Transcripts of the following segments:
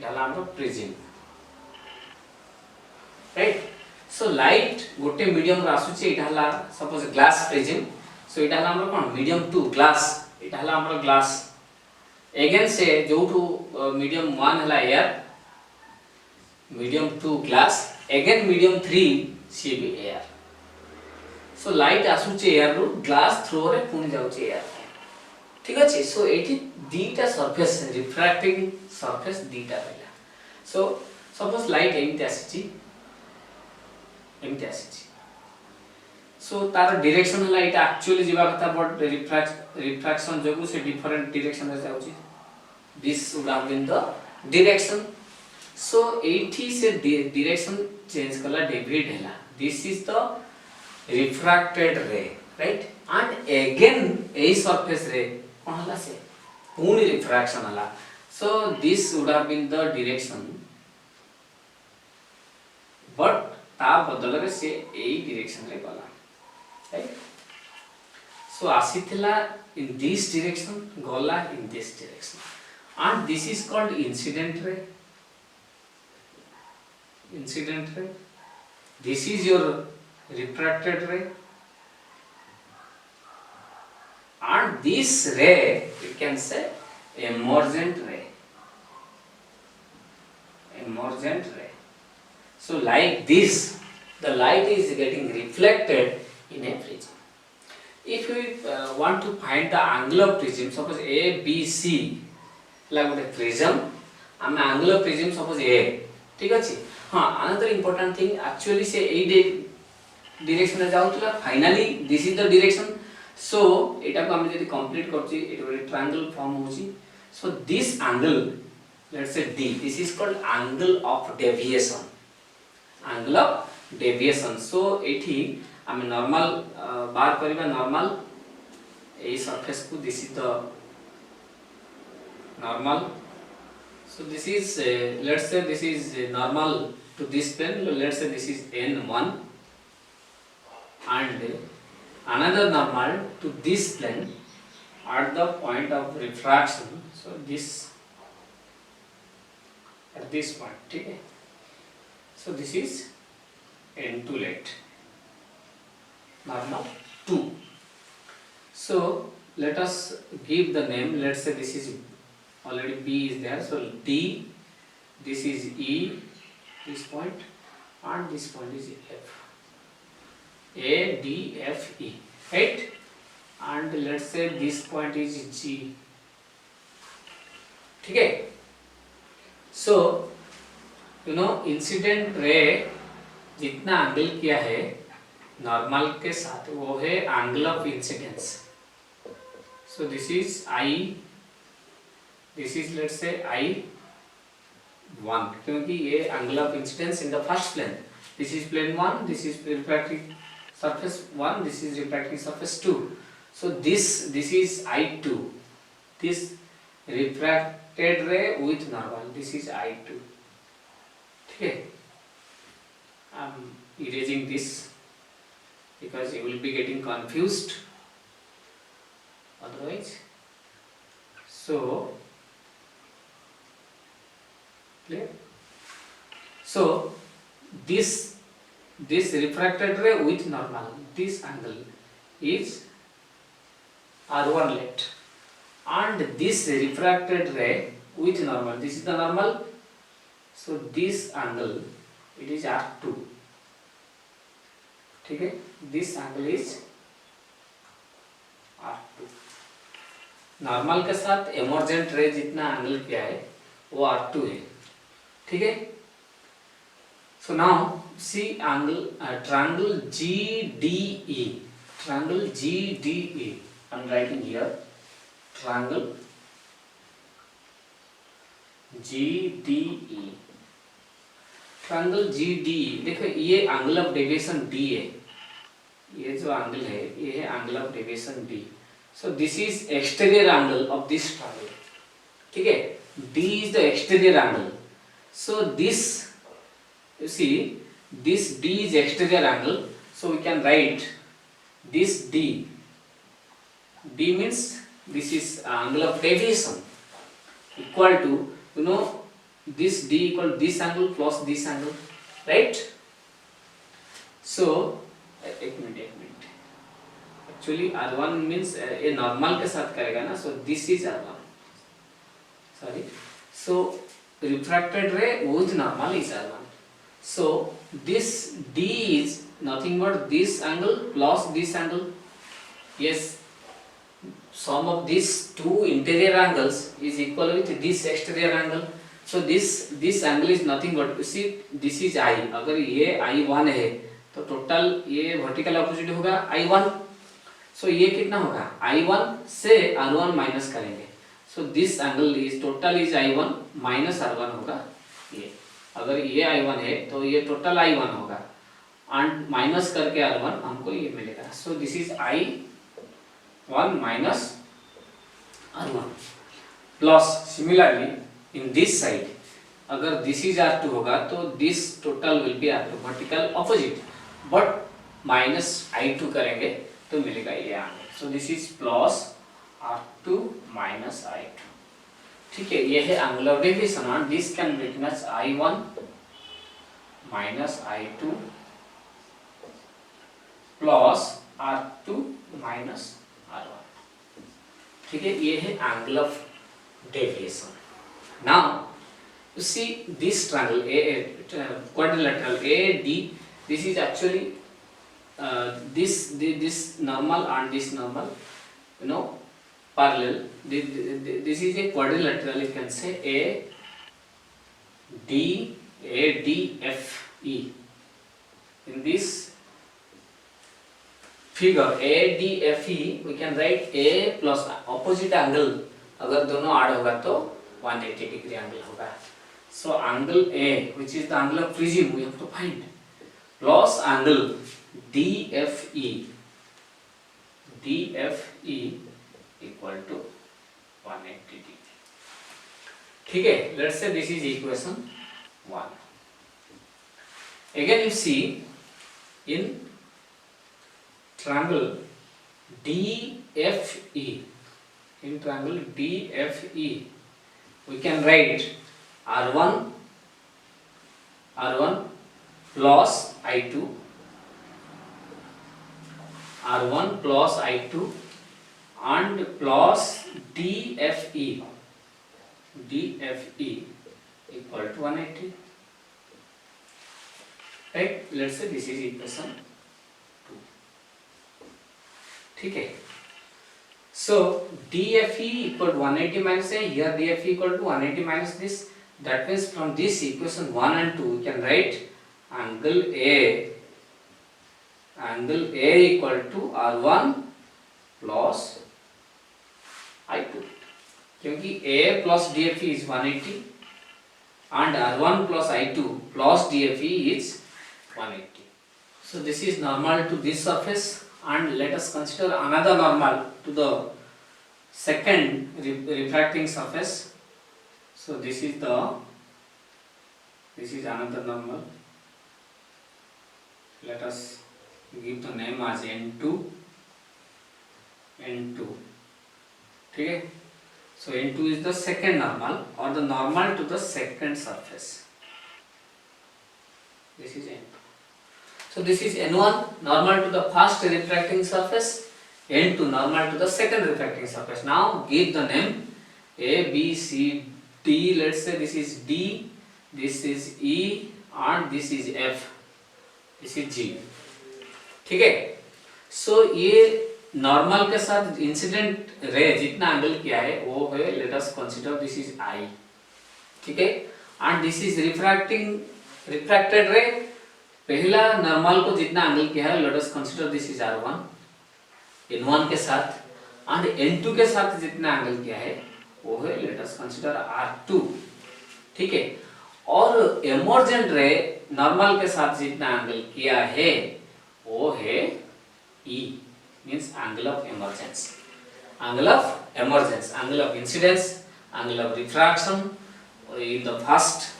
एटा हला हमर prism right so light गोटे मीडियम रा आसु छी एटा हला सपोज ग्लास प्रिज्म सो एटा हला हमर कोन मीडियम 2 ग्लास एटा हला हमर ग्लास अगेन से जोठू मीडियम 1 हला air medium 2 glass again medium 3 सी भी एयर सो लाइट आसु छी एयर रो ग्लास थ्रो रे पुनी जाउ छी एयर ठीक अछि सो एठी दीटा सरफेस रिफ्रैक्टिंग सरफेस दीटा रहला सो सपोज लाइट एमती आसी सो तार डायरेक्शन हला एटा एक्चुअली जीवा कथा बट रिफ्रैक्शन जोगु से डिफरेंट डायरेक्शन रे जाउ छी this would have been the direction so एठी से डायरेक्शन चेंज करला डेविएट हैला this is the refracted ray right and again ए सरफेस रे कोन हला से पूर्ण रिफ्रैक्शन हला so this would have been the direction but ता बदल रे से एई डायरेक्शन रे गला राइट सो आसीथिला इन दिस डायरेक्शन गला in this direction and this is called incident ray this is your refracted ray and this ray you can say emergent ray so like this the light is getting reflected in a prism if you want to find the angle of prism suppose a b c like a prism am angle of prism suppose a ठीक अछि हां another important thing actually say a direction रे जाउतला finally this is the direction so एटा को हम जदी complete करछि एटा ट्रायंगल फॉर्म होछि so this angle let's say d this is called angle of deviation so एठी हम नॉर्मल बार करबा नॉर्मल ए सरफेस को this is the normal so this is let's say this is normal to this plane let's say this is n1 and another normal to this plane at the point of refraction so this at this point okay so this is n2 let normal 2 so let us give the name let's say this is already b is there so d this is e this point and this point is f A, D, F, E, right? And let's say this point is G. ठीक है? So, you know, incident ray जितना angle किया है normal के साथ वो है angle of incidence. So this is I. This is let's say I1 क्योंकि ये angle of incidence in the first plane. This is plane 1. This is refracting surface 1 this is refracting surface 2 so this is I2 this refracted ray with normal this is I2 ठीक है I'm erasing this because you will be getting confused otherwise so clear so this refracted ray with normal this angle is r1 let and this refracted ray with normal this is the normal so this angle it is r2 ठीक है this angle is r2 normal के साथ emergent रे जितना angle किया है वो r2 है ठीक है so now see angle triangle GDE I'm writing here triangle GDE देखो ये एंगल ऑफ डेविएशन D है ये जो एंगल है ये है angle of deviation D so this is exterior angle of this triangle ठीक है D is the exterior angle so this you see this D is exterior angle so we can write this D means this is angle of deviation equal to you know this D equal this angle plus this angle, right? So एक minute actually R1 means ये normal के साथ करेगा ना, so this is R1, sorry, so refracted ray with normal is R1, so this D is nothing but this angle plus this angle. Yes, sum of these two interior angles is equal with this exterior angle, so this angle is nothing but, see this is I, अगर ये I1 है तो total ये vertical opposite होगा I1, so ये कितना होगा I1 से R1 माइनस करेंगे, so this angle is total is I1 minus R1 होगा, ये अगर ये I1 है तो ये टोटल I1 होगा एंड माइनस करके R1 हमको ये मिलेगा, so this is I1 minus R1 plus similarly in this side अगर this is R2 होगा तो this total will be R2 vertical opposite, but minus I2 करेंगे तो मिलेगा ये आगे, so this is plus R2 minus I2, ठीक है, ये है angular deviation and this can be written as I1 minus I2 plus R2 minus R1, ठीक है, ये है angle of deviation. Now you see this triangle quadrilateral AD, this is actually this normal and this normal, you know, parallel. This is a quadrilateral, you can say ADFE. In this figure ADFE we can write A plus opposite angle, अगर दोनों add होगा तो 180 degree angle होगा, so angle A which is the angle of prism we have to find plus angle DFE equal to 180 degree, ठीक है, let's say this is equation 1. Again you see in triangle DFE, in triangle DFE we can write R1 plus I2, R1 plus I2 and plus DFE equal to 180, right? Let's say this is equation 2, ठीक है, so DFE equal to 180 minus A, here DFE equal to 180 minus this, that means from this equation 1 and 2 we can write angle A equal to R1 plus I2, क्योंकि A plus DFE is 180 and R1 plus I2 plus DFE is 180, so this is normal to this surface, and let us consider another normal to the second refracting surface. So this is another normal, let us give the name as N2, ठीक है, so N2 is the second normal or the normal to the second surface, this is N2. So this is N1 normal to the first refracting surface, N2 normal to the second refracting surface. Now give the name A, B, C, D. Let's say this is D, this is E and this is F, this is G, ठीक है, so ये normal के साथ incident ray जितना angle किया है वो है, let us consider this is I, ठीक है, एंड दिस इज रिफ्रैक्टेड रे, पहला नॉर्मल को जितना एंगल किया है let us consider this is R1 N1 के साथ, एंड N2 के साथ जितना एंगल किया है वो है लेट अस कंसीडर R2, ठीक है, और इमर्जेंट रे नॉर्मल के साथ जितना एंगल किया है वो है E, means angle of emergence, angle of incidence, angle of refraction in the first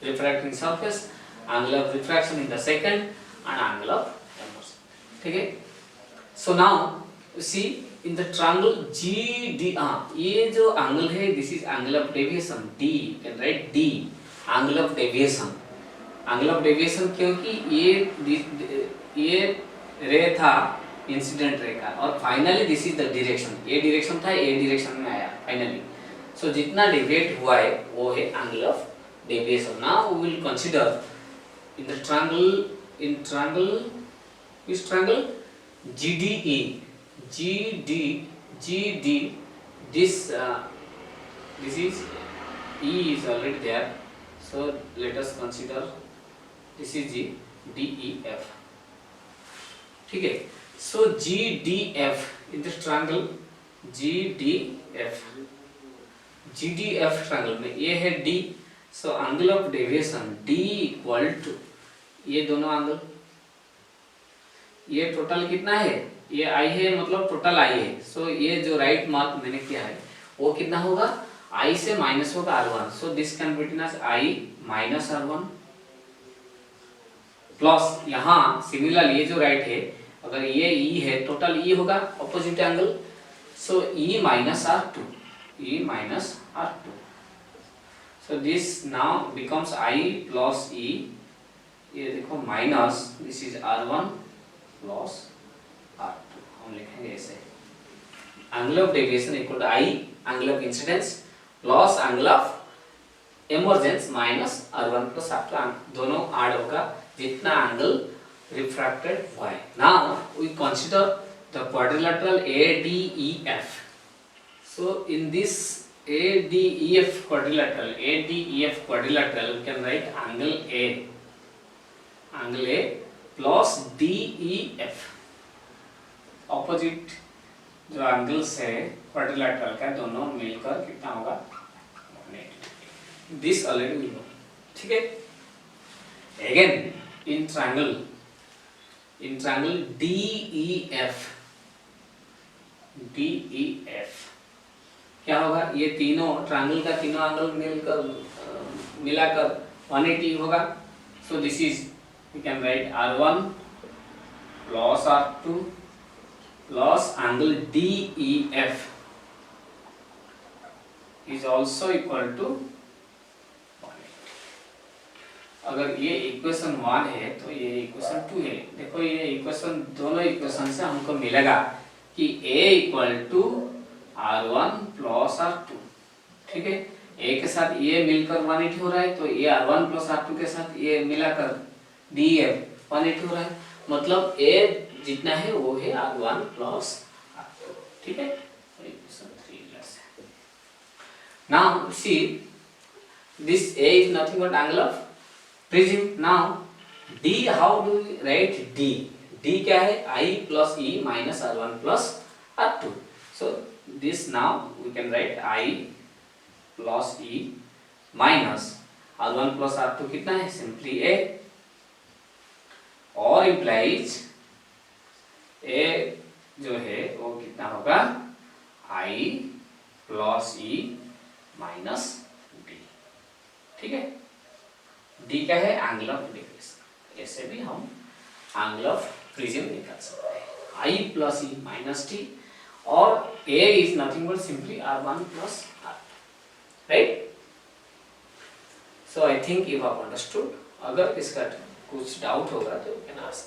refracting surface, angle of refraction in the second, and angle of emergence, ठीक है. So now you see in the triangle G D, ये जो angle है this is angle of deviation D, you can write D angle of deviation. Angle of deviation क्योंकि ये रे था incident ray का, और finally this is the direction, ये डायरेक्शन था, ये डायरेक्शन में आया फाइनली। सो जितना डेविएट हुआ है वो है angle of deviation. Now we will consider in the triangle, in triangle, which triangle GDE, GD, this this is E is already there, so let us consider this is G, DEF, ठीक है। so GDF in this triangle GDF triangle में ये है D, so angle of deviation D equal to ये दोनों angle, ये total कितना है, ये आई है मतलब टोटल आई है। सो ये जो राइट मार्क मैंने किया है वो कितना होगा, आई से माइनस होगा R1, so this can be written as I minus R1 plus, यहाँ सिमिलरली ये जो राइट है अगर ये ई है टोटल ई होगा opposite angle, so E minus R2, E minus R2, so this now becomes I plus E, ये देखो minus this is R1 plus R2, हम लिखेंगे ऐसे angle of deviation equal to I angle of incidence plus angle of emergence minus R1 plus R2, दोनों add होगा जितना angle refracted हुआ है। Now we consider the quadrilateral ADEF, so in this ADEF quadrilateral we can write angle A plus DEF, opposite जो angles है quadrilateral का दोनों मिलकर कितना होगा, दिस ऑलरेडी वी नो, ठीक है। अगेन इन ट्रायंगल DEF क्या होगा, ये तीनों ट्रायंगल का तीनों एंगल मिलाकर 180 होगा, सो this is we can write R1 plus R2 plus angle DEF is also equal to 180। अगर ये इक्वेशन 1 है तो ये इक्वेशन 2 है। देखो ये इक्वेशन, दोनों इक्वेशन से हमको मिलेगा कि A equal to R1 plus R2, ठीक है। A के साथ ये मिलकर 180 हो रहा है, तो ये R1 प्लस R2 के साथ ये मिलाकर DEF 180 हो रहा है, मतलब A जितना है वो है R1 प्लस R2, ठीक है। Now see this A is nothing but angle of prism. Now D, how do we write D? D क्या है, I plus E minus R1 plus R2. So this now we can write I plus E minus R1 plus R2 कितना है, simply A, और implies A जो है वो कितना होगा, I plus E minus D, ठीक है। D क्या है, एंगल ऑफ डेविएशन, ऐसे भी हम एंगल ऑफ प्रिज्म निकाल सकते हैं, I plus E minus D, और A is nothing but simply R1 plus R2, right? So I think you have understood. अगर इसका कुछ डाउट होगा तो you can ask.